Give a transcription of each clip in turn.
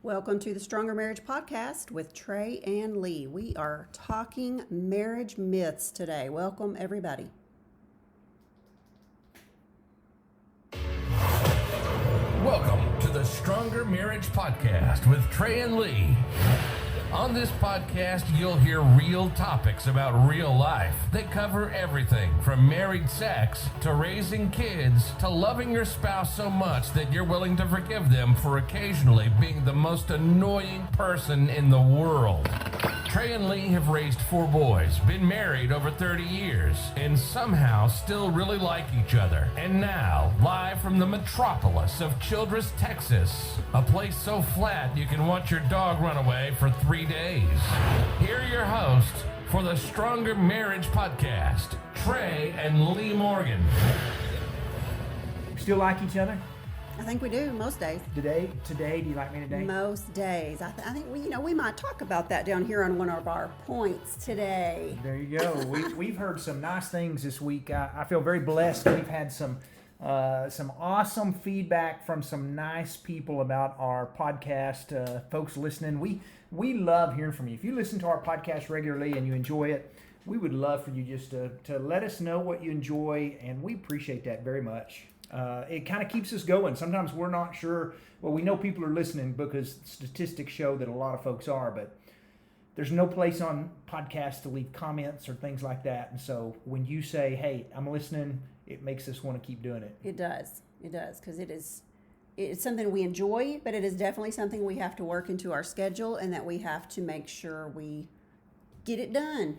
Welcome to the Stronger Marriage Podcast with Trey and Lee. We are talking marriage myths today. Welcome, everybody. Welcome to the Stronger Marriage Podcast with Trey and Lee. On this podcast, you'll hear real topics about real life that cover everything from married sex to raising kids to loving your spouse so much that you're willing to forgive them for occasionally being the most annoying person in the world. Trey and Lee have raised 4 boys, been married over 30 years, and somehow still really like each other. And now, live from the metropolis of Childress, Texas, a place so flat you can watch your dog run away for 3 days. Here are your hosts for the Stronger Marriage Podcast, Trey and Lee Morgan. Still like each other? I think we do most days. Today, do you like me today? Most days. I think we might talk about that down here on one of our points today. There you go. We've heard some nice things this week. I feel very blessed. We've had some awesome feedback from some nice people about our podcast. Folks listening, we love hearing from you. If you listen to our podcast regularly and you enjoy it, we would love for you just to let us know what you enjoy, and we appreciate that very much. It kind of keeps us going. Sometimes we're not sure. Well, we know people are listening because statistics show that a lot of folks are, but there's no place on podcasts to leave comments or things like that. And so when you say, hey, I'm listening, it makes us want to keep doing it. It does, because it's something we enjoy, but it is definitely something we have to work into our schedule and that we have to make sure we get it done.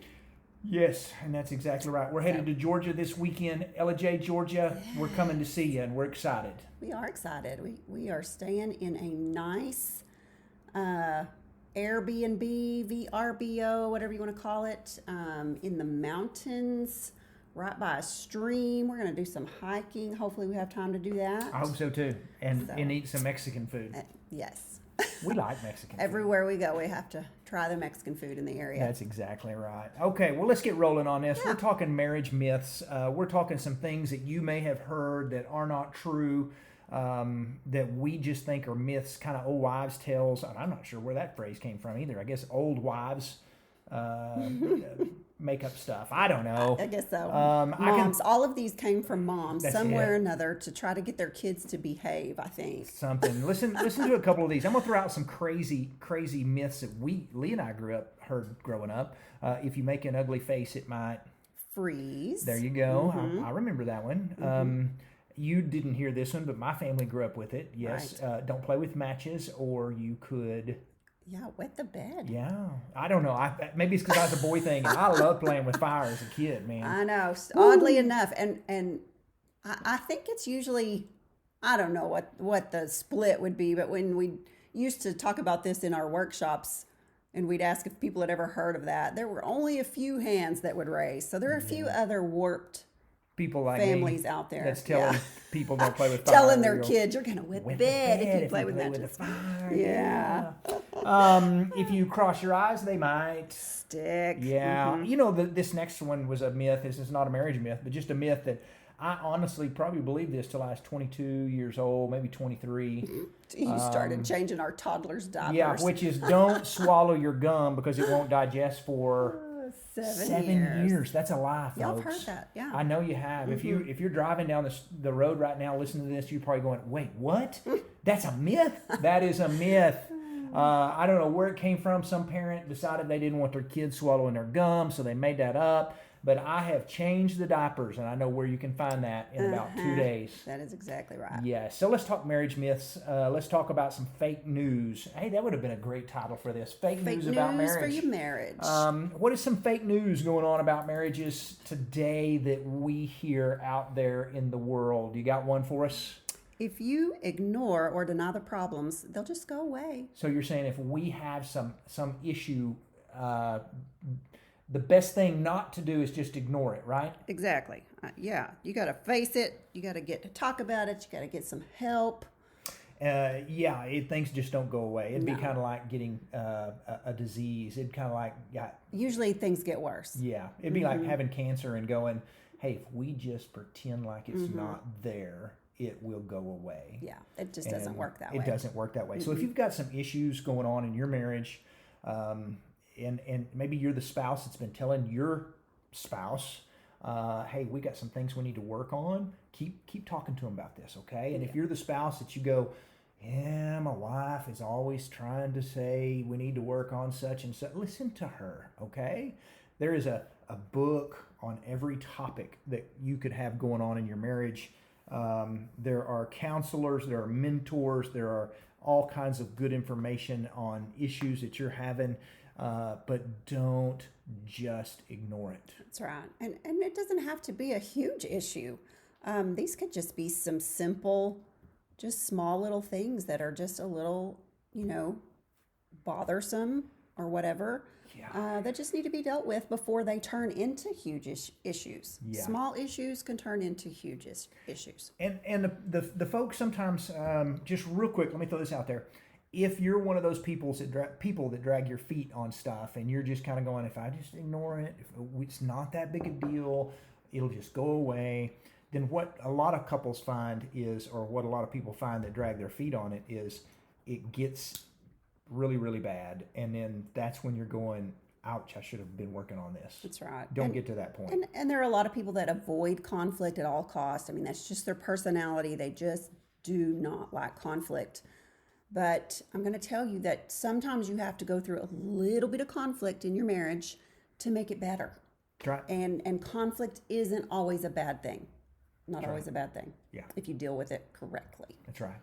Yes, and that's exactly right. We're headed to Georgia this weekend. Ellijay, Georgia. Yeah. We're coming to see you, and we're excited. We are excited. We are staying in a nice Airbnb, VRBO, whatever you want to call it, in the mountains, right by a stream. We're going to do some hiking. Hopefully we have time to do that. I hope so, too, and eat some Mexican food. Yes. We like Mexican food. Everywhere we go, we have to try the Mexican food in the area. That's exactly right. Okay, well, let's get rolling on this. Yeah. We're talking marriage myths. We're talking some things that you may have heard that are not true, that we just think are myths, kind of old wives' tales. And I'm not sure where that phrase came from either. I guess old wives make up stuff. I don't know. I guess so. Moms. All of these came from moms somewhere or another to try to get their kids to behave, I think. Something. Listen to a couple of these. I'm going to throw out some crazy myths that Lee and I heard growing up. If you make an ugly face, it might freeze. There you go. Mm-hmm. I remember that one. Mm-hmm. You didn't hear this one, but my family grew up with it. Yes. Right. Don't play with matches, or you could... Yeah, wet the bed. Yeah. I don't know. Maybe it's because I was a boy thing. And I loved playing with fire as a kid, man. I know. Oddly enough. And I think it's usually, I don't know what the split would be, but when we used to talk about this in our workshops and we'd ask if people had ever heard of that, there were only a few hands that would raise. So there are a few other warped people like families me out there that's telling people don't play with fire. Telling their kids you're gonna wet the bed if you play with matches. Fire. Yeah. If you cross your eyes, they might stick. Yeah. Mm-hmm. You know, this next one was a myth. This is not a marriage myth, but just a myth that I honestly probably believed this till I was 22 years old, maybe 23. You started changing our toddlers' diapers. Yeah, which is don't swallow your gum because it won't digest for 7 years. That's a lie, folks. Y'all have heard that, yeah. I know you have. Mm-hmm. If you're driving down the road right now, listening to this, you're probably going, "Wait, what? That's a myth? That is a myth." I don't know where it came from. Some parent decided they didn't want their kids swallowing their gum, so they made that up. But I have changed the diapers, and I know where you can find that in about 2 days. That is exactly right. Yeah, so let's talk marriage myths. Let's talk about some fake news. Hey, that would have been a great title for this. Fake news about marriage. Fake news for your marriage. What is some fake news going on about marriages today that we hear out there in the world? You got one for us? If you ignore or deny the problems, they'll just go away. So you're saying if we have some issue, the best thing not to do is just ignore it, right? Exactly. Yeah. You got to face it. You got to get to talk about it. You got to get some help. Things just don't go away. It'd be kind of like getting a disease. It'd kind of like... Usually things get worse. Yeah. It'd be like having cancer and going, hey, if we just pretend like it's not there, it will go away. Yeah, it just doesn't And work that way. It doesn't work that way. So if you've got some issues going on in your marriage, and maybe you're the spouse that's been telling your spouse, hey, we got some things we need to work on, keep talking to them about this, okay? And if you're the spouse that you go, yeah, my wife is always trying to say we need to work on such and such, listen to her, okay? There is a book on every topic that you could have going on in your marriage. There are counselors, there are mentors, there are all kinds of good information on issues that you're having, but don't just ignore it. That's right. And it doesn't have to be a huge issue. These could just be some simple, just small little things that are just a little, bothersome or whatever. Yeah. That just need to be dealt with before they turn into huge issues. Yeah. Small issues can turn into huge issues. And the folks sometimes, just real quick, let me throw this out there. If you're one of those people that drag your feet on stuff, and you're just kind of going, if I just ignore it, if it's not that big a deal, it'll just go away. Then what a lot of couples find is, or what a lot of people find that drag their feet on it is, it gets really, really bad. And then that's when you're going, ouch, I should have been working on this. That's right. Don't get to that point. And there are a lot of people that avoid conflict at all costs. I mean, that's just their personality. They just do not like conflict. But I'm going to tell you that sometimes you have to go through a little bit of conflict in your marriage to make it better. That's right. And conflict isn't always a bad thing. Not always a bad thing. Yeah. If you deal with it correctly. That's right.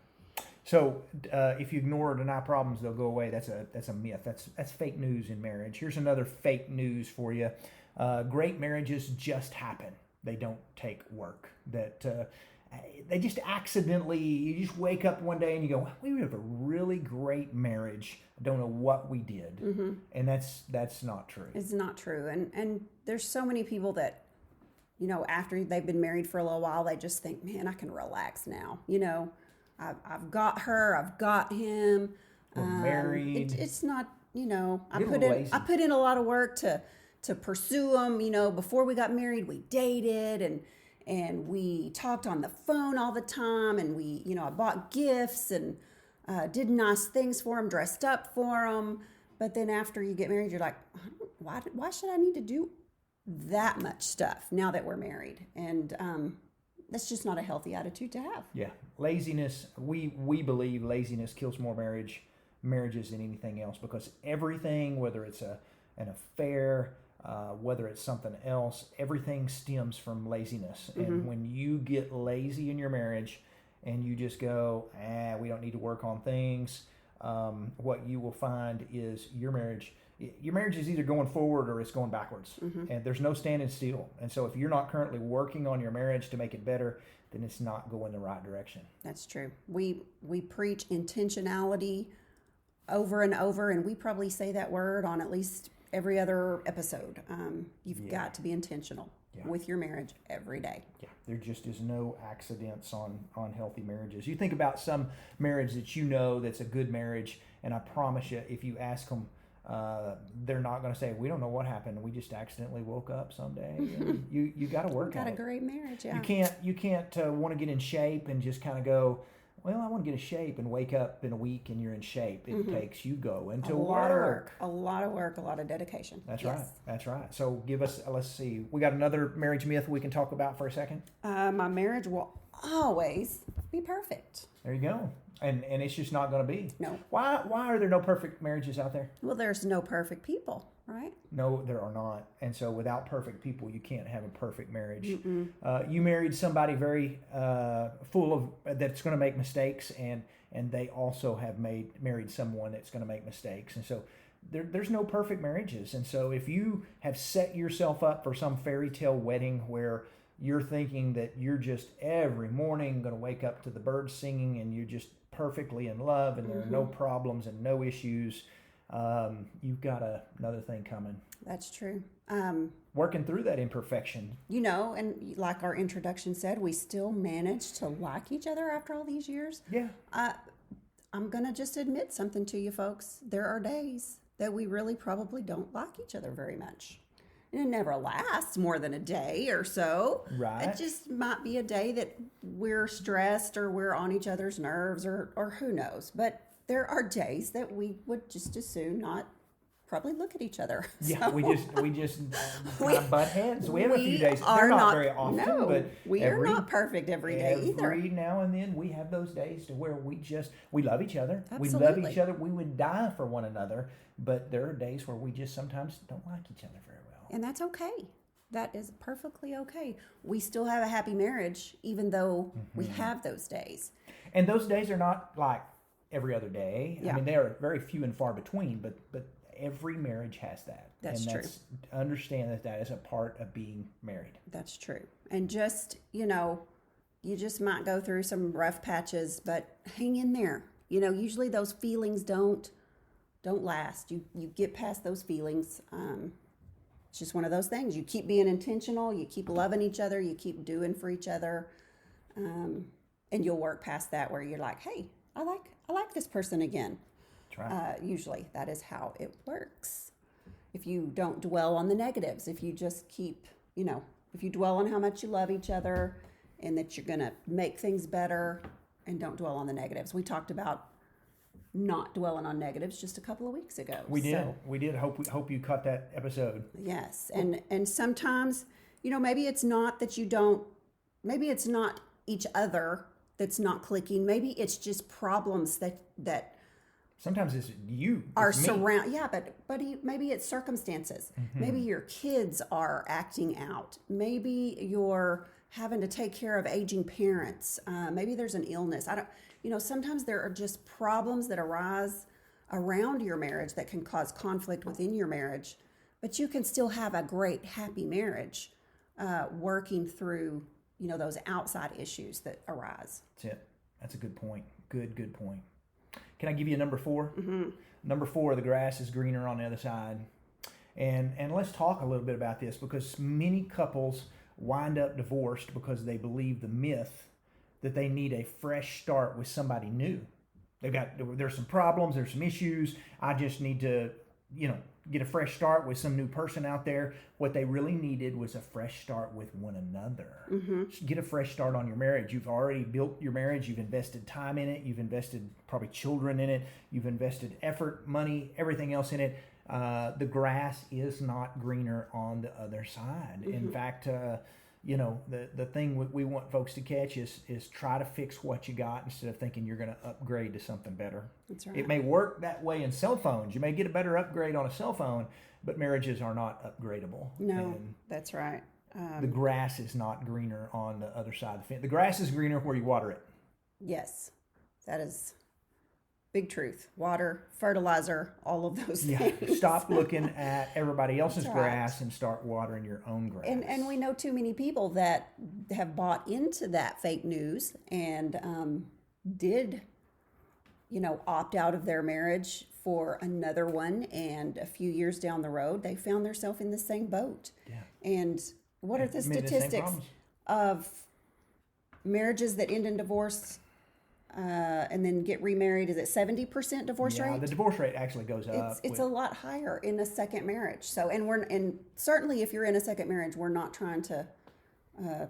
So if you ignore or deny problems, they'll go away. That's a myth. That's fake news in marriage. Here's another fake news for you. Great marriages just happen. They don't take work. They just accidentally, you just wake up one day and you go, we have a really great marriage. I don't know what we did. Mm-hmm. And that's not true. It's not true. And there's so many people that, after they've been married for a little while, they just think, man, I can relax now. I've got her, I've got him. We're married. It's not, I Get a little lazy. put in a lot of work to pursue them. Before we got married, we dated and we talked on the phone all the time, and we, I bought gifts and did nice things for him, dressed up for him. But then after you get married, you're like, why should I need to do that much stuff now that we're married? And that's just not a healthy attitude to have. Yeah, laziness. We believe laziness kills more marriages than anything else, because everything, whether it's an affair, whether it's something else, everything stems from laziness. Mm-hmm. And when you get lazy in your marriage and you just go, we don't need to work on things, what you will find is your marriage is either going forward or it's going backwards. Mm-hmm. And there's no standing still. And so if you're not currently working on your marriage to make it better, then it's not going the right direction. That's true. We preach intentionality over and over, and we probably say that word on at least every other episode. You've got to be intentional with your marriage every day. Yeah, there just is no accidents on healthy marriages. You think about some marriage that's a good marriage, and I promise you, if you ask them, they're not going to say, we don't know what happened. We just accidentally woke up someday. And you got to work at it. Got a great marriage, yeah. You can't want to get in shape and just kind of go, well, I want to get in shape, and wake up in a week and you're in shape. It takes you going to work. A lot of work, a lot of dedication. That's right. That's right. So give us, let's see, we got another marriage myth we can talk about for a second. My marriage will always be perfect. There you go. And it's just not going to be. No. Why are there no perfect marriages out there? Well, there's no perfect people, right? No, there are not. And so without perfect people, you can't have a perfect marriage. You married somebody very full of, that's going to make mistakes, and they also have married someone that's going to make mistakes. And so there's no perfect marriages. And so if you have set yourself up for some fairy tale wedding where you're thinking that you're just every morning going to wake up to the birds singing and you're just perfectly in love and there are no problems and no issues, you've got another thing coming. That's true. Working through that imperfection. And like our introduction said, we still manage to like each other after all these years. Yeah. I'm going to just admit something to you folks. There are days that we really probably don't like each other very much. And it never lasts more than a day or so. Right. It just might be a day that we're stressed or we're on each other's nerves or who knows. But there are days that we would just as soon not probably look at each other. Yeah, So we just kind of butt heads. We have a few days. are They're not very often, no, but we are not perfect every day either. Every now and then we have those days to where we love each other. We love Absolutely. each other. We would die for one another. But there are days where we just sometimes don't like each other very well. And that's okay. That is perfectly okay. We still have a happy marriage, even though we have those days. And those days are not like every other day. Yeah. I mean, they are very few and far between. But every marriage has that. That's and true. Understand that is a part of being married. That's true. And just, you just might go through some rough patches, but hang in there. Usually those feelings don't last. You get past those feelings. It's just one of those things. You keep being intentional. You keep loving each other. You keep doing for each other, and you'll work past that where you're like, hey, I like this person again. That's right. Usually that is how it works. If you don't dwell on the negatives, if you just keep, if you dwell on how much you love each other and that you're going to make things better and don't dwell on the negatives. We talked about not dwelling on negatives just a couple of weeks ago. We did. So, We did. Hope you caught that episode. yes. And sometimes, maybe it's not that you don't, maybe it's not each other that's not clicking. Maybe it's just problems that Sometimes it's you. are It's me. surround. Yeah, but maybe it's circumstances. Maybe your kids are acting out. Maybe you're having to take care of aging parents. Maybe there's an illness. Sometimes there are just problems that arise around your marriage that can cause conflict within your marriage, but you can still have a great, happy marriage working through, those outside issues that arise. That's it. That's a good point. Good point. Can I give you a number 4? Mm-hmm. Number 4, the grass is greener on the other side. And let's talk a little bit about this because many couples wind up divorced because they believe the myth that they need a fresh start with somebody new. There's some problems, there's some issues. I just need to, get a fresh start with some new person out there. What they really needed was a fresh start with one another. Get a fresh start on your marriage. You've already built your marriage. You've invested time in it. You've invested probably children in it. You've invested effort, money, everything else in it. The grass is not greener on the other side. In fact, the thing we want folks to catch is try to fix what you got instead of thinking you're going to upgrade to something better. That's right. It may work that way in cell phones. You may get a better upgrade on a cell phone, but marriages are not upgradable. No, And that's right. the grass is not greener on the other side of the fence. The grass is greener where you water it. Yes, that is big truth. Water, fertilizer, all of those Yeah. things. Stop looking at everybody else's That's right. grass and start watering your own grass. And we know too many people that have bought into that fake news and did, opt out of their marriage for another one. And a few years down the road, they found themselves in the same boat. Yeah. And what are the Many of the same statistics problems. of marriages that end in divorce and then get remarried? Is it 70% divorce Yeah, rate? the divorce rate actually goes up. It's a lot higher in a second marriage. So, and certainly if you're in a second marriage, we're not trying to. We're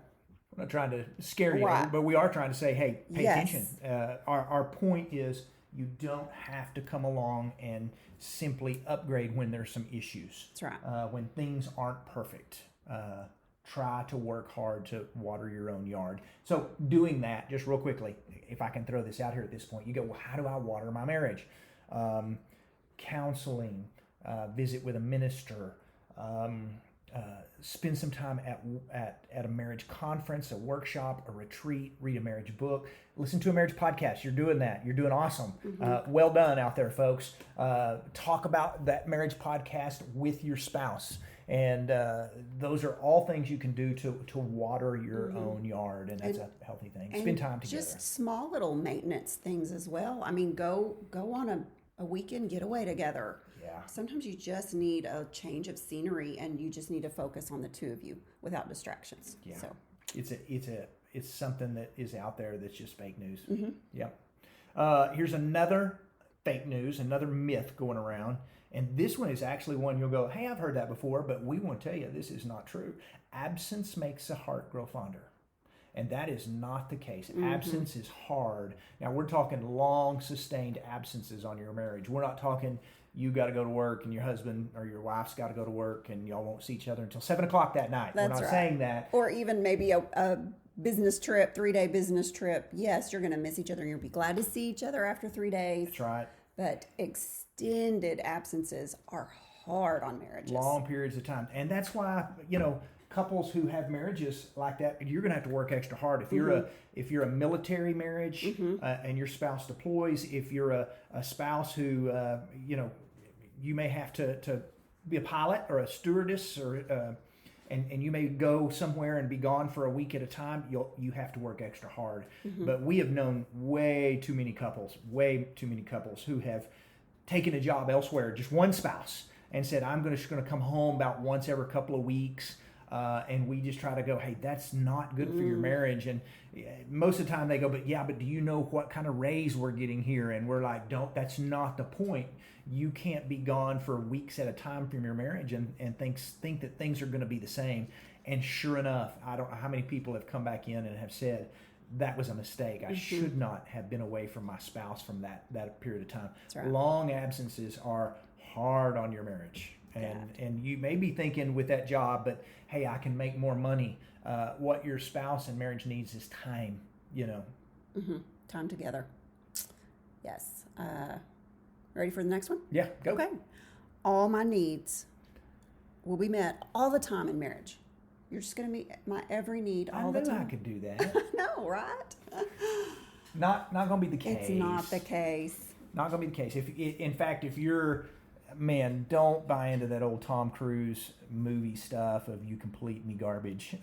not trying to scare you, Right. but we are trying to say, hey, pay Yes. attention. Our point is you don't have to come along and simply upgrade when there's some issues. That's right. When things aren't perfect. Try to work hard to water your own yard. So doing that, just real quickly, if I can throw this out here at this point, you go, well, how do I water my marriage? Counseling, visit with a minister, spend some time at a marriage conference, a workshop, a retreat, read a marriage book, listen to a marriage podcast. You're doing that. You're doing awesome. Well done out there, folks. Talk about that marriage podcast with your spouse. And those are all things you can do to water your own yard, and that's a healthy thing. Spend And time together. Just small little maintenance things as well. I mean, go on a weekend getaway together. Yeah. Sometimes you just need a change of scenery, and you just need to focus on the two of you without distractions. Yeah. So It's something that is out there that's just fake news. Mm-hmm. Yep. Here's another fake news, another myth going around, And this one is actually one you'll go, hey, I've heard that before, but we want to tell you this is not true. Absence makes the heart grow fonder. And that is not the case. Absence is hard. Now, we're talking long, sustained absences on your marriage. We're not talking you got to go to work and your husband or your wife's got to go to work and y'all won't see each other until 7 o'clock that night. That's we're not right. saying that. Or even maybe a business trip, 3-day business trip. Yes, you're going to miss each other and you'll be glad to see each other after 3 days. That's right. But extended absences are hard on marriages. Long periods of time. And that's why, couples who have marriages like that, you're going to have to work extra hard. If you're a military marriage and your spouse deploys, if you're a spouse who you may have to be a pilot or a stewardess or and you may go somewhere and be gone for a week at a time, you have to work extra hard. But we have known way too many couples who have taken a job elsewhere, just one spouse, and said, I'm just going to come home about once every couple of weeks. And we just try to go, hey, that's not good for your marriage. And most of the time they go, but do you know what kind of raise we're getting here? And we're like, that's not the point. You can't be gone for weeks at a time from your marriage and think that things are going to be the same. And sure enough, I don't know how many people have come back in and have said, that was a mistake. I should not have been away from my spouse from that period of time. That's right. Long absences are hard on your marriage. And you may be thinking with that job, but hey, I can make more money. What your spouse in marriage needs is time, Time together. Yes. Ready for the next one? Yeah, go. Okay. All my needs will be met all the time in marriage. You're just going to meet my every need all the time. I could do that. No, right? Not going to be the case. It's not the case. Not going to be the case. If you're, man, don't buy into that old Tom Cruise movie stuff of you complete me garbage.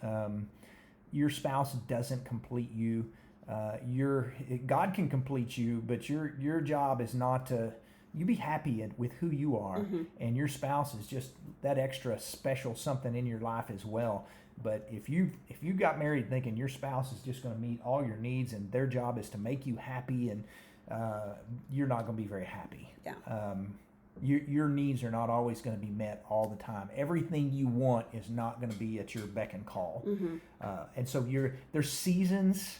Your spouse doesn't complete you. God can complete you, but your job is not to. You be happy with who you are, and your spouse is just that extra special something in your life as well. But if you got married thinking your spouse is just going to meet all your needs and their job is to make you happy, and you're not going to be very happy. Yeah. Your needs are not always going to be met all the time. Everything you want is not going to be at your beck and call. And so there's seasons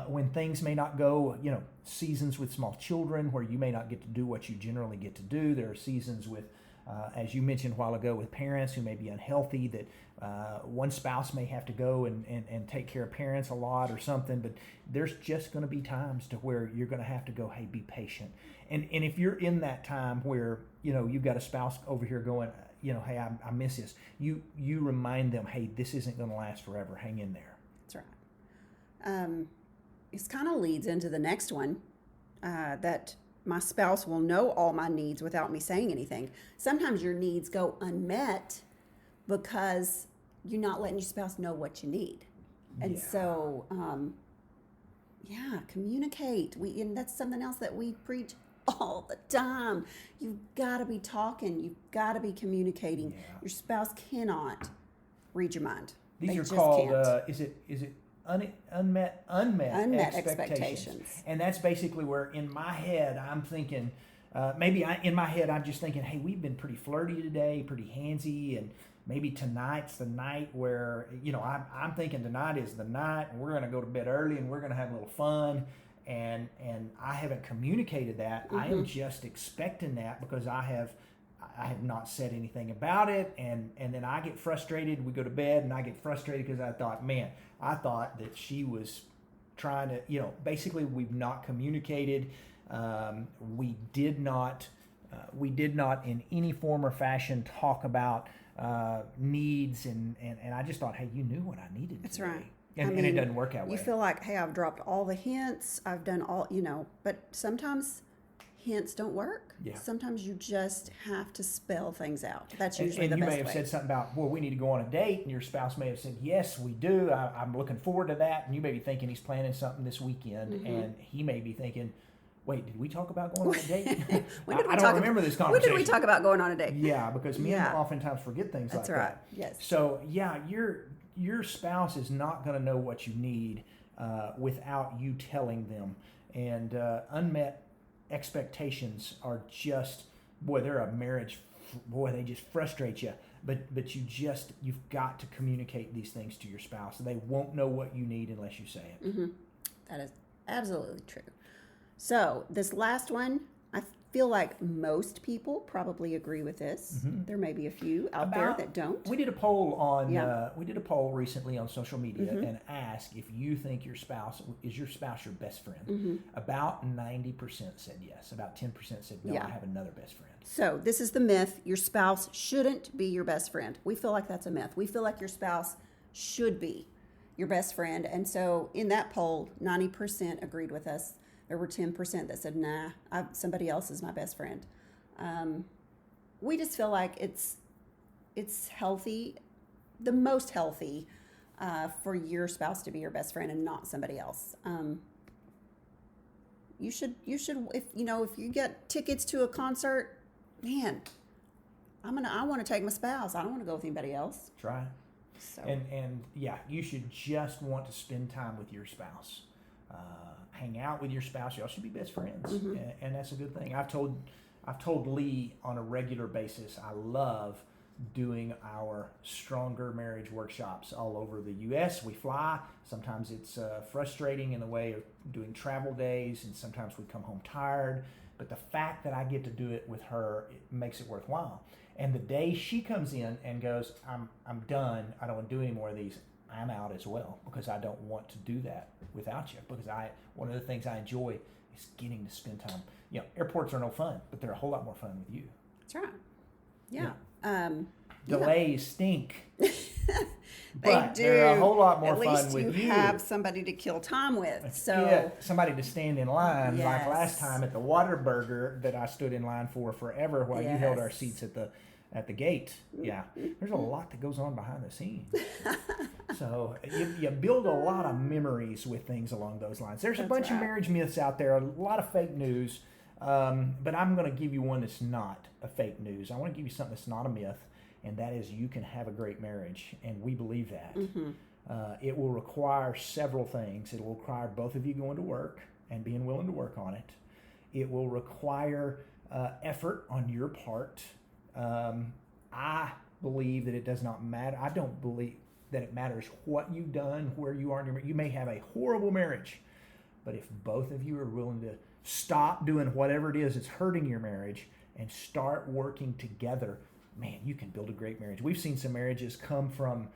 when things may not go, seasons with small children where you may not get to do what you generally get to do. There are seasons with, as you mentioned a while ago, with parents who may be unhealthy, that one spouse may have to go and take care of parents a lot or something. But there's just going to be times to where you're going to have to go, hey, be patient. And if you're in that time where, you've got a spouse over here going, hey, I miss this, you remind them, hey, this isn't going to last forever. Hang in there. That's right. This kind of leads into the next one, that my spouse will know all my needs without me saying anything. Sometimes your needs go unmet because you're not letting your spouse know what you need. And so, communicate. And that's something else that we preach all the time. You've got to be talking. You've got to be communicating. Yeah. Your spouse cannot read your mind. These They are just called, can't. is it unmet expectations. And that's basically where in my head I'm thinking, in my head I'm just thinking, hey, we've been pretty flirty today, pretty handsy, and maybe tonight's the night where, I'm thinking tonight is the night and we're going to go to bed early and we're going to have a little fun. And I haven't communicated that. I am just expecting that because I have not said anything about it, and then I get frustrated. We go to bed, and I get frustrated because I thought that she was trying to, basically we've not communicated. We did not in any form or fashion talk about needs, and I just thought, hey, you knew what I needed. That's today. right. And it doesn't work that way. You feel like, hey, I've dropped all the hints. I've done all, but sometimes hints don't work. Yeah. Sometimes you just have to spell things out. That's usually and the you best may have way. said something about, well, we need to go on a date, and your spouse may have said, yes, we do. I'm looking forward to that. And you may be thinking he's planning something this weekend, and he may be thinking, wait, did we talk about going on a date? I don't remember this conversation. When did we talk about going on a date? Yeah, because men oftentimes forget things like that. That's right. Yes. So, your spouse is not going to know what you need without you telling them. And unmet expectations are just boy, they're a marriage. Boy, they just frustrate you. But you've got to communicate these things to your spouse. They won't know what you need unless you say it. Mm-hmm. That is absolutely true. So this last one, I feel like most people probably agree with this. Mm-hmm. There may be a few out there that don't. We did a poll on. Yeah. We did a poll recently on social media Mm-hmm. and asked if you think your spouse is your best friend. Mm-hmm. About 90% said yes. About 10% said no. Yeah. I have another best friend. So this is the myth. Your spouse shouldn't be your best friend. We feel like that's a myth. We feel like your spouse should be your best friend. And so in that poll, 90% agreed with us. There were 10% that said, nah, somebody else is my best friend. We just feel like it's healthy, the most healthy for your spouse to be your best friend and not somebody else. You should if you get tickets to a concert, man, I want to take my spouse. I don't want to go with anybody else. Try. So And yeah, you should just want to spend time with your spouse. Hang out with your spouse. Y'all should be best friends, Mm-hmm. and that's a good thing. I've told Lee on a regular basis. I love doing our Stronger Marriage workshops all over the U.S. We fly. Sometimes it's frustrating in the way of doing travel days, and sometimes we come home tired. But the fact that I get to do it with her, it makes it worthwhile. And the day she comes in and goes, I'm done. I don't want to do any more of these. I'm out as well because I don't want to do that without you. Because one of the things I enjoy is getting to spend time. Airports are no fun, but they're a whole lot more fun with you. that's right. Yeah. Delays stink. They but do. They're a whole lot more At fun least with you. you have somebody to kill time with. So Yeah, somebody to stand in line like Yes. last time at the Whataburger that I stood in line for forever while you held our Yes. seats at the gate. Yeah, there's a lot that goes on behind the scenes. So you build a lot of memories with things along those lines. There's a That's bunch of right. marriage myths out there, a lot of fake news, but I'm going to give you one that's not a fake news. I want to give you something that's not a myth, and that is you can have a great marriage, and we believe that. Mm-hmm. It will require several things. It will require both of you going to work and being willing to work on it. It will require effort on your part. I believe that it does not matter. I don't believe that it matters what you've done, where you are in your marriage. You may have a horrible marriage, but if both of you are willing to stop doing whatever it is that's hurting your marriage and start working together, man, you can build a great marriage. We've seen some marriages come from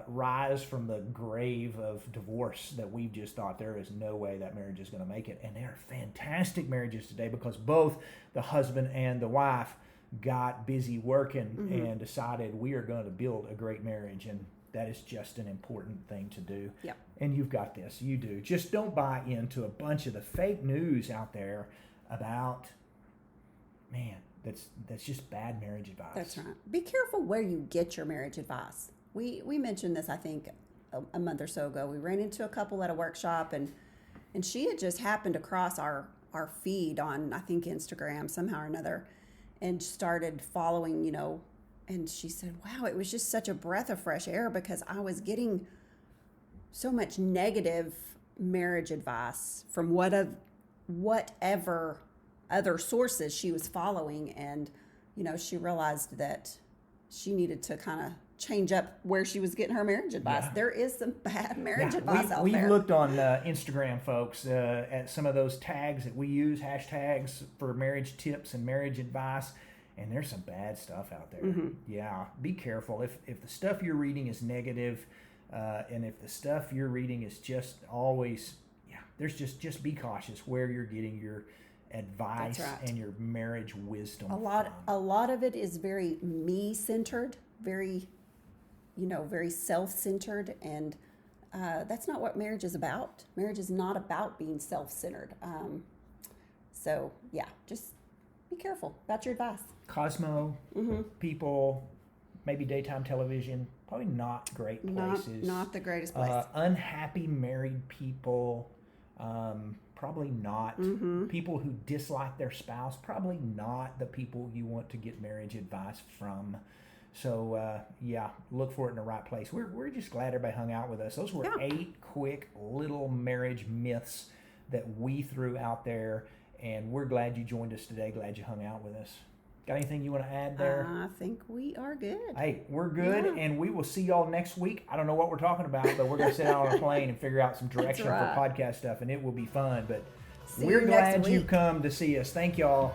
rise from the grave of divorce that we've just thought there is no way that marriage is going to make it. And they're fantastic marriages today because both the husband and the wife got busy working and decided we are going to build a great marriage. And that is just an important thing to do. Yep. And you've got this. You do. Just don't buy into a bunch of the fake news out there about, man, that's just bad marriage advice. That's right. Be careful where you get your marriage advice. We mentioned this, I think, a month or so ago. We ran into a couple at a workshop, and she had just happened across our feed on, I think, Instagram somehow or another, and started following, and she said, wow, it was just such a breath of fresh air because I was getting so much negative marriage advice from whatever other sources she was following. And, she realized that she needed to kind of change up where she was getting her marriage advice. Yeah. There is some bad marriage advice out we've there. looked on Instagram, folks, at some of those tags that we use, hashtags for marriage tips and marriage advice, and there's some bad stuff out there. Mm-hmm. Yeah, be careful. If the stuff you're reading is negative, and if the stuff you're reading is just always, there's just be cautious where you're getting your advice That's right. and your marriage wisdom. A lot of it is very me-centered, very, very self-centered, and that's not what marriage is about. Marriage is not about being self-centered. So, just be careful about your advice. Cosmo, people, maybe daytime television, probably not great places. Not the greatest place. Unhappy married people, probably not. People who dislike their spouse, probably not the people you want to get marriage advice from. So, look for it in the right place. We're just glad everybody hung out with us. Those were 8 quick little marriage myths that we threw out there, and we're glad you joined us today. Glad you hung out with us. Got anything you want to add there? I think we are good. Hey, we're good, Yeah. and we will see y'all next week. I don't know what we're talking about, but we're going to sit out on a plane and figure out some direction right. for podcast stuff, and it will be fun. But See we're you next glad you week. come to see us. Thank y'all.